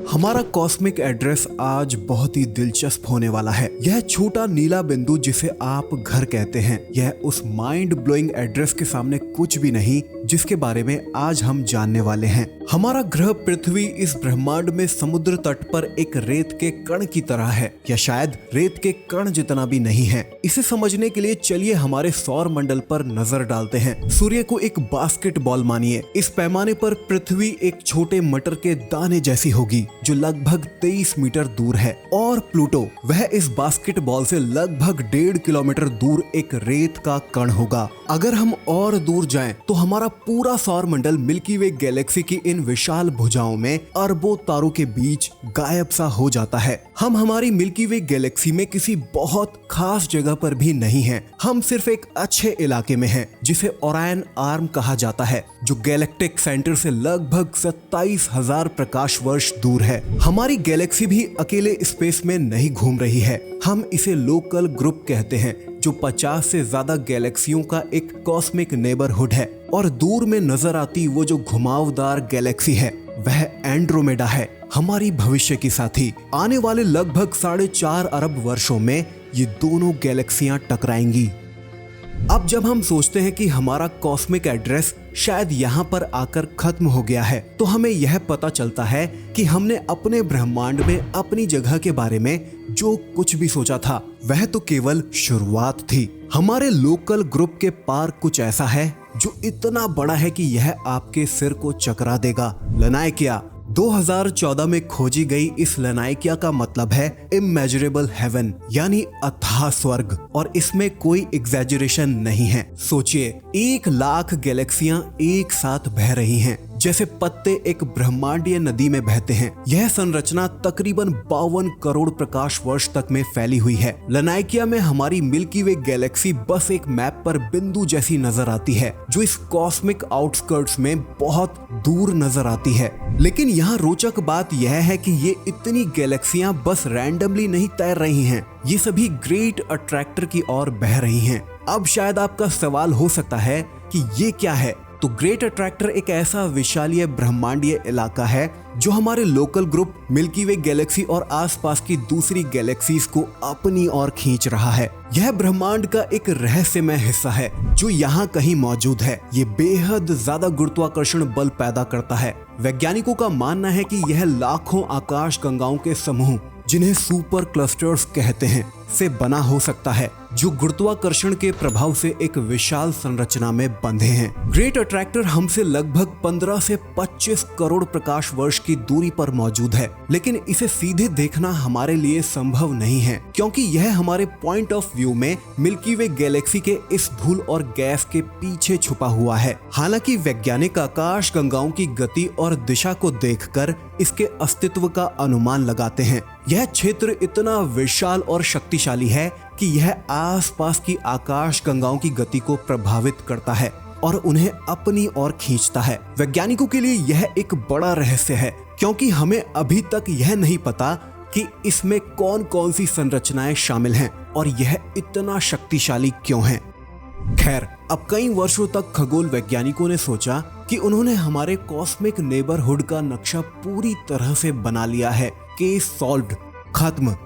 हमारा cosmic address आज बहुत ही दिलचस्प होने वाला है। यह छोटा नीला बिंदु जिसे आप घर कहते हैं, यह उस माइंड ब्लोइंग एड्रेस के सामने कुछ भी नहीं जिसके बारे में आज हम जानने वाले हैं। हमारा ग्रह पृथ्वी इस ब्रह्मांड में समुद्र तट पर एक रेत के कण की तरह है, या शायद रेत के कण जितना भी नहीं है। इसे समझने के लिए चलिए हमारे सौर मंडल पर नजर डालते हैं। सूर्य को एक बास्केटबॉल मानिए। इस पैमाने पर पृथ्वी एक छोटे मटर के दाने जैसी होगी जो लगभग 23 मीटर दूर है, और प्लूटो वह इस बास्केटबॉल से लगभग 1.5 किलोमीटर दूर एक रेत का कण होगा। अगर हम और दूर जाएं तो हमारा पूरा सौर मंडल मिल्की वे गैलेक्सी की इन विशाल भुजाओं में अरबों तारों के बीच गायब सा हो जाता है। हम हमारी मिल्की वे गैलेक्सी में किसी बहुत खास जगह पर भी नहीं हैं। हम सिर्फ एक अच्छे इलाके में हैं जिसे ओरायन आर्म कहा जाता है, जो गैलेक्टिक सेंटर से लगभग 27,000 प्रकाश वर्ष दूर है। हमारी गैलेक्सी भी अकेले स्पेस में नहीं घूम रही है। हम इसे लोकल ग्रुप कहते हैं, जो 50 से ज्यादा गैलेक्सियों का एक कॉस्मिक नेबरहुड है। और दूर में नजर आती वो जो घुमावदार गैलेक्सी है वह एंड्रोमेडा है, हमारी भविष्य की साथी। आने वाले लगभग 4.5 अरब वर्षों में ये दोनों गैलेक्सियां टकराएंगी। अब जब हम सोचते हैं कि हमारा कॉस्मिक एड्रेस शायद यहाँ पर आकर खत्म हो गया है, तो हमें यह पता चलता है कि हमने अपने ब्रह्मांड में अपनी जगह के बारे में जो कुछ भी सोचा था वह तो केवल शुरुआत थी। हमारे लोकल ग्रुप के पार कुछ ऐसा है जो इतना बड़ा है कि यह आपके सिर को चकरा देगा। लनाइकिया 2014 में खोजी गई इस लनाइकिया का मतलब है इमेजरेबल हेवन, यानी अथाह स्वर्ग, और इसमें कोई एग्जैजरेशन नहीं है। सोचिए 1 लाख गैलेक्सियां एक साथ बह रही हैं, जैसे पत्ते एक ब्रह्मांडीय नदी में बहते हैं। यह संरचना तकरीबन 52 करोड़ प्रकाश वर्ष तक में फैली हुई है। लनाइकिया में हमारी मिल्की वे गैलेक्सी बस एक मैप पर बिंदु जैसी नजर आती है, जो इस कॉस्मिक आउटस्कर्ट्स में बहुत दूर नजर आती है। लेकिन यहाँ रोचक बात यह है कि ये इतनी गैलेक्सियां बस रैंडमली नहीं तैर रही हैं, ये सभी ग्रेट अट्रैक्टर की ओर बह रही हैं। अब शायद आपका सवाल हो सकता है कि ये क्या है? तो ग्रेट अट्रैक्टर एक ऐसा विशालीय ब्रह्मांडीय इलाका है जो हमारे लोकल ग्रुप मिल्की वे गैलेक्सी और आसपास की दूसरी गैलेक्सीज को अपनी ओर खींच रहा है। यह ब्रह्मांड का एक रहस्यमय हिस्सा है जो यहाँ कहीं मौजूद है। ये बेहद ज्यादा गुरुत्वाकर्षण बल पैदा करता है। वैज्ञानिकों का मानना है कि यह लाखों आकाश गंगाओं के समूह, जिन्हें सुपर क्लस्टर्स कहते हैं, से बना हो सकता है, जो गुरुत्वाकर्षण के प्रभाव से एक विशाल संरचना में बंधे हैं। ग्रेट अट्रैक्टर हमसे लगभग 15 से 25 करोड़ प्रकाश वर्ष की दूरी पर मौजूद है, लेकिन इसे सीधे देखना हमारे लिए संभव नहीं है, क्योंकि यह हमारे पॉइंट ऑफ व्यू में मिल्की वे गैलेक्सी के इस धूल और गैस के पीछे छुपा हुआ है। हालांकि वैज्ञानिक आकाश गंगाओं की गति और दिशा को देखकर इसके अस्तित्व का अनुमान लगाते हैं। यह क्षेत्र इतना विशाल और शक्तिशाली है कि यह आसपास की आकाश गंगाओं की गति को प्रभावित करता है और उन्हें अपनी ओर खींचता है। वैज्ञानिकों के लिए यह एक बड़ा रहस्य है, क्योंकि हमें अभी तक यह नहीं पता कि इसमें कौन कौन सी संरचनाएं शामिल हैं और यह इतना शक्तिशाली क्यों है। खैर, अब कई वर्षों तक खगोल वैज्ञानिकों ने सोचा कि उन्होंने हमारे कॉस्मिक नेबरहुड का नक्शा पूरी तरह से बना लिया है। केस सॉल्व्ड, खत्म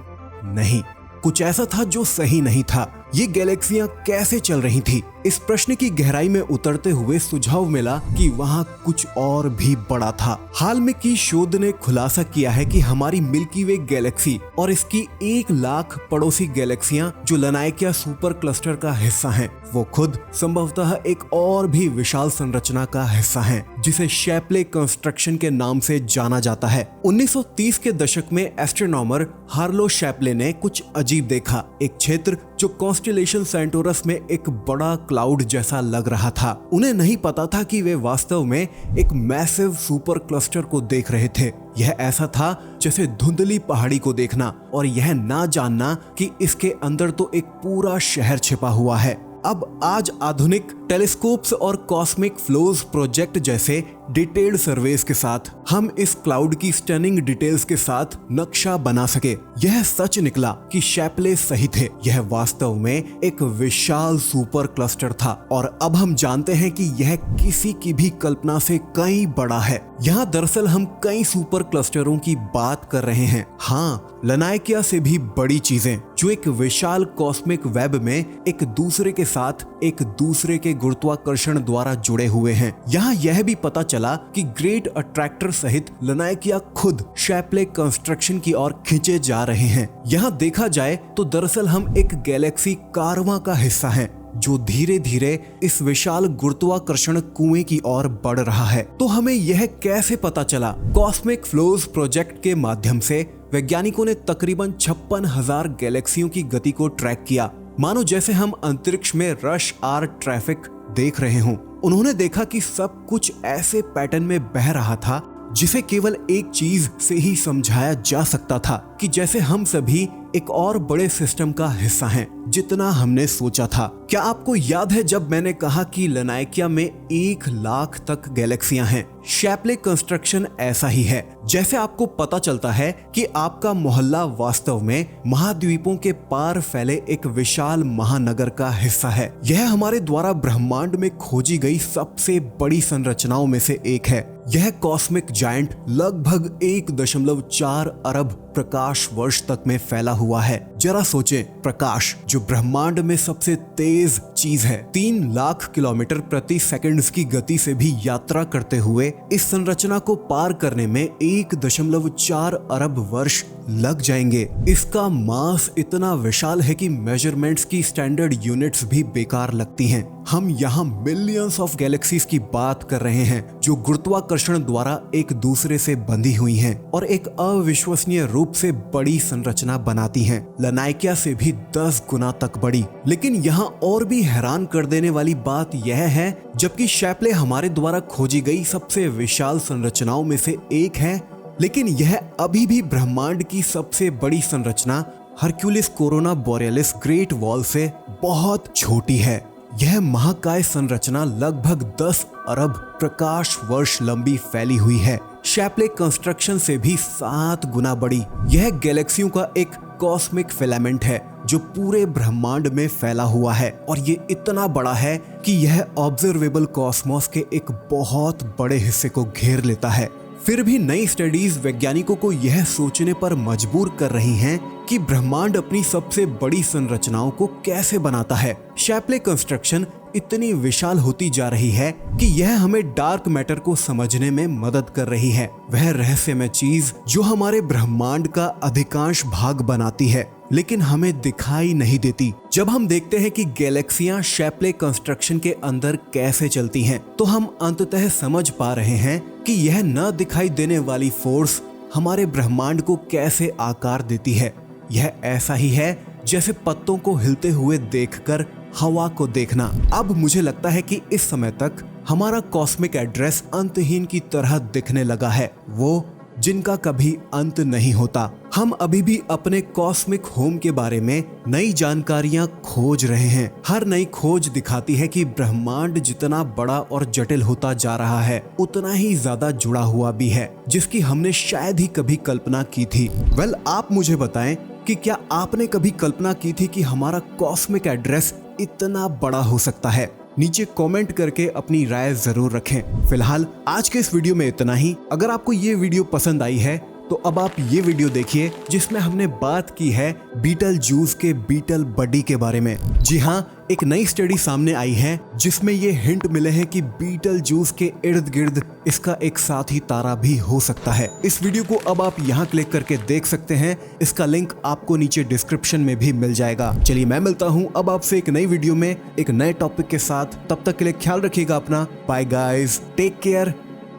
नहीं। कुछ ऐसा था जो सही नहीं था। ये गैलेक्सियां कैसे चल रही थी? इस प्रश्न की गहराई में उतरते हुए सुझाव मिला कि वहाँ कुछ और भी बड़ा था। हाल में की शोध ने खुलासा किया है कि हमारी मिल्की वे गैलेक्सी और इसकी 1 लाख पड़ोसी गैलेक्सियां जो लनाइकिया सुपर क्लस्टर का हिस्सा हैं, वो खुद संभवतः एक और भी विशाल संरचना का हिस्सा हैं, जिसे शैप्ले कंस्ट्रक्शन के नाम से जाना जाता है। 1930 के दशक में एस्ट्रोनॉमर हार्लो शैप्ले ने कुछ अजीब देखा। एक क्षेत्र जो कॉन्स्टेलेशन सेंटोरस में एक बड़ा क्लाउड जैसा लग रहा था। उन्हें नहीं पता था कि वे वास्तव में एक मैसिव सुपर क्लस्टर को देख रहे थे। यह ऐसा था जैसे धुंधली पहाड़ी को देखना और यह ना जानना कि इसके अंदर तो एक पूरा शहर छिपा हुआ है। अब आज आधुनिक टेलीस्कोप्स और कॉस्मिक फ्लोज प्रोजेक्ट जैसे डिटेल्ड सर्वेस के साथ हम इस क्लाउड की स्टनिंग डिटेल्स के साथ नक्शा बना सके। यह सच निकला कि शैपले सही थे, यह वास्तव में एक विशाल सुपर क्लस्टर था और अब हम जानते हैं कि यह किसी की भी कल्पना से कई बड़ा है। यहाँ दरअसल हम कई सुपर क्लस्टरों की बात कर रहे हैं। हाँ, लनाइकिया से भी बड़ी चीजें जो एक विशाल कॉस्मिक वेब में एक दूसरे के साथ एक दूसरे के गुरुत्वाकर्षण द्वारा जुड़े हुए हैं। यहाँ यह भी पता चला कि ग्रेट अट्रैक्टर सहित लनाइकिया खुद शैपले कंस्ट्रक्शन की ओर खींचे जा रहे हैं। यहाँ देखा जाए तो दरअसल हम एक गैलेक्सी कारवां का हिस्सा हैं जो धीरे धीरे इस विशाल गुरुत्वाकर्षण कुएं की ओर बढ़ रहा है। तो हमें यह कैसे पता चला? कॉस्मिक फ्लोज प्रोजेक्ट के माध्यम से वैज्ञानिकों ने तकरीबन 56,000 गैलेक्सियों की गति को ट्रैक किया, मानो जैसे हम अंतरिक्ष में रश आर ट्रैफिक देख रहे हों। उन्होंने देखा कि सब कुछ ऐसे पैटर्न में बह रहा था जिसे केवल एक चीज से ही समझाया जा सकता था कि जैसे हम सभी एक और बड़े सिस्टम का हिस्सा हैं, जितना हमने सोचा था। क्या आपको याद है जब मैंने कहा कि लनाइकिया में 1 लाख तक गैलेक्सियां हैं? शैपले कंस्ट्रक्शन ऐसा ही है। जैसे आपको पता चलता है कि आपका मोहल्ला वास्तव में महाद्वीपों के पार फैले एक विशाल महानगर का हिस्सा है। यह हमारे द्वारा ब्रह्मांड में खोजी गई सबसे बड़ी संरचनाओं में से एक है। यह कॉस्मिक जायंट लगभग 1.4 अरब प्रकाश वर्ष तक में फैला हुआ है। जरा सोचें, प्रकाश जो ब्रह्मांड में सबसे तेज चीज है, 3 लाख किलोमीटर प्रति सेकंड की गति से भी यात्रा करते हुए इस संरचना को पार करने में 1.4 अरब वर्ष लग जाएंगे। इसका मास इतना विशाल है कि मेजरमेंट्स की स्टैंडर्ड यूनिट्स भी बेकार लगती हैं। हम यहाँ मिलियंस ऑफ गैलेक्सीज की बात कर रहे हैं जो गुरुत्वाकर्षण द्वारा एक दूसरे से बंधी हुई हैं और एक अविश्वसनीय रूप से बड़ी संरचना बनाती हैं, लनाइकिया से भी 10 गुना तक बड़ी। लेकिन यहाँ और भी हैरान कर देने वाली बात यह है, जबकि शैपले हमारे द्वारा खोजी गई सबसे विशाल संरचनाओं में से एक है, लेकिन यह अभी भी ब्रह्मांड की सबसे बड़ी संरचना Hercules corona borealis great wall से बहुत छोटी है। यह महाकाय संरचना लगभग 10 अरब प्रकाश वर्ष लंबी फैली हुई है, शैपले कंस्ट्रक्शन से भी 7 गुना बड़ी। यह गैलेक्सियों का एक कॉस्मिक फिलामेंट है जो पूरे ब्रह्मांड में फैला हुआ है और ये इतना बड़ा है कि यह ऑब्जर्वेबल कॉस्मोस के एक बहुत बड़े हिस्से को घेर लेता है। फिर भी नई स्टडीज वैज्ञानिकों को यह सोचने पर मजबूर कर रही हैं कि ब्रह्मांड अपनी सबसे बड़ी संरचनाओं को कैसे बनाता है। शैपले कंस्ट्रक्शन इतनी विशाल होती जा रही है कि यह हमें डार्क मैटर को समझने में मदद कर रही है, वह रहस्यमय चीज जो हमारे ब्रह्मांड का अधिकांश भाग बनाती है लेकिन हमें दिखाई नहीं देती। जब हम देखते हैं कि गैलेक्सियां शैपले कंस्ट्रक्शन के अंदर कैसे चलती हैं, तो हम अंततः समझ पा रहे हैं कि यह न दिखाई देने वाली फोर्स हमारे ब्रह्मांड को कैसे आकार देती है। यह ऐसा ही है जैसे पत्तों को हिलते हुए देखकर हवा को देखना। अब मुझे लगता है कि इस समय तक हमारा कॉस्मिक एड्रेस अंतहीन की तरह दिखने लगा है, वो जिनका कभी अंत नहीं होता। हम अभी भी अपने कॉस्मिक होम के बारे में नई जानकारियां खोज रहे हैं। हर नई खोज दिखाती है कि ब्रह्मांड जितना बड़ा और जटिल होता जा रहा है, उतना ही ज्यादा जुड़ा हुआ भी है, जिसकी हमने शायद ही कभी कल्पना की थी। वेल, आप मुझे बताएं कि क्या आपने कभी कल्पना की थी कि हमारा कॉस्मिक एड्रेस इतना बड़ा हो सकता है? नीचे कमेंट करके अपनी राय जरूर रखें। फिलहाल आज के इस वीडियो में इतना ही। अगर आपको ये वीडियो पसंद आई है तो अब आप ये वीडियो देखिए जिसमें हमने बात की है बीटलजूस के बीटल बडी के बारे में। जी हाँ, एक नई स्टडी सामने आई है जिसमें ये हिंट मिले हैं कि बीटलजूस के इर्द गिर्द इसका एक साथी तारा भी हो सकता है। इस वीडियो को अब आप यहाँ क्लिक करके देख सकते हैं, इसका लिंक आपको नीचे डिस्क्रिप्शन में भी मिल जाएगा। चलिए, मैं मिलता हूँ अब आपसे एक नई वीडियो में एक नए टॉपिक के साथ। तब तक के लिए ख्याल रखिएगा अपना। बाय गाइस, टेक केयर,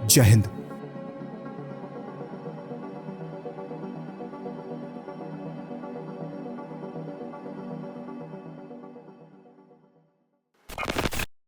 जय हिंद।